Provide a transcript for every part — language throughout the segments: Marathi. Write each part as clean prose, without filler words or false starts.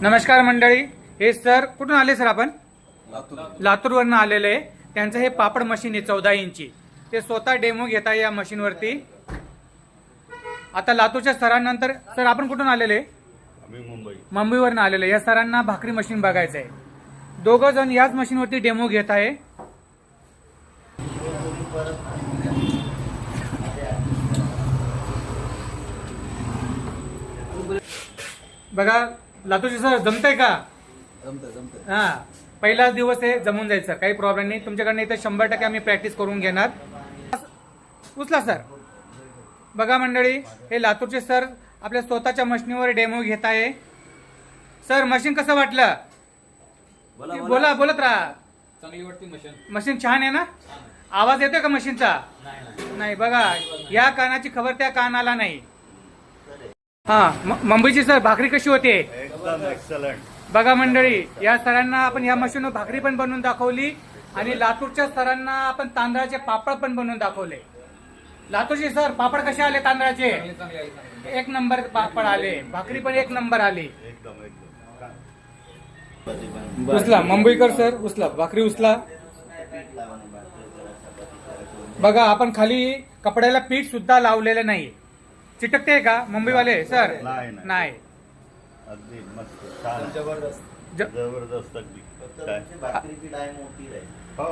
नमस्कार मंडळी, हे सर कुठून आले सर? आपण लातूरवरनं आलेले आहे. त्यांचं हे पापड मशीन आहे 14 इंची. ते स्वतः डेमो घेत आहे या मशीनवरती. आता लातूरच्या सरांनंतर सर आपण कुठून आलेले? मुंबईवरनं आलेले. या सरांना भाकरी मशीन बघायचं आहे. दोघं जण याच मशीनवरती डेमो घेत आहे. बघा लातूरचे सर, जमतंय का? जमतंय. हा, पहिलाच दिवस आहे, जमून जायचं, काही प्रॉब्लेम नाही. तुमच्याकडनं इथं 100% आम्ही प्रॅक्टिस करून घेणार. उचला सर. बघा मंडळी, हे लातूरचे सर आपल्या स्वतःच्या मशीनवर डेमो घेत आहे. सर मशीन कसं वाटलं? बोलत राहा. चांगली वाटते मशीन. मशीन छान आहे ना? आवाज येतोय का मशीनचा? नाही. बघा, या कानाची खबर त्या कानाला नाही. हा, मुंबईची सर भाकरी कशी होते? एकदम एक्सलंट. बघा मंडळी, या सरांना आपण या मशीनवर भाकरी पण बनवून दाखवली आणि लातूरच्या सरांना आपण तांदळाचे पापड पण बनवून दाखवले. लातूरचे सर पापड कसे आले? तांदळाचे एक नंबर पापड आले. भाकरी पण एक नंबर आली. उचला मुंबईकर सर, उचला भाकरी उचला. बघा, आपण खाली कपड्याला पीठ सुद्धा लावलेलं नाही. चिटकते का मुंबईवाले सर? नाही. अगदी मस्त, छान, जबरदस्त. जबरदस्त अगदी. हो.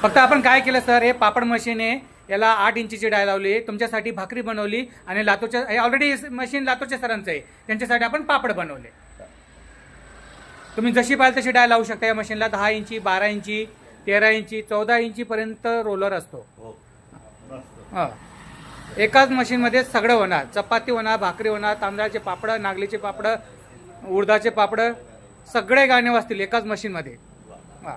फक्त आपण काय केलं सर, हे पापड मशीन आहे, याला 8 इंचीची डाय लावली. तुमच्यासाठी भाकरी बनवली आणि लातूरच्या ऑलरेडी मशीन लातूरच्या सरांचं आहे, त्यांच्यासाठी आपण पापड बनवले. तुम्ही जशी पाहिजे तशी डाय लावू शकता या मशीनला. 10 इंची, 12 इंची, 13 इंची, 14 इंची पर्यंत रोलर असतो. हा, एकाच मशीनमध्ये सगळं होणार. चपाती होणार, भाकरी होणार, तांदळाचे पापड, नागलीचे पापड, उडदाचे पापड, सगळे गाणे वाजतील एकाच मशीनमध्ये. हा.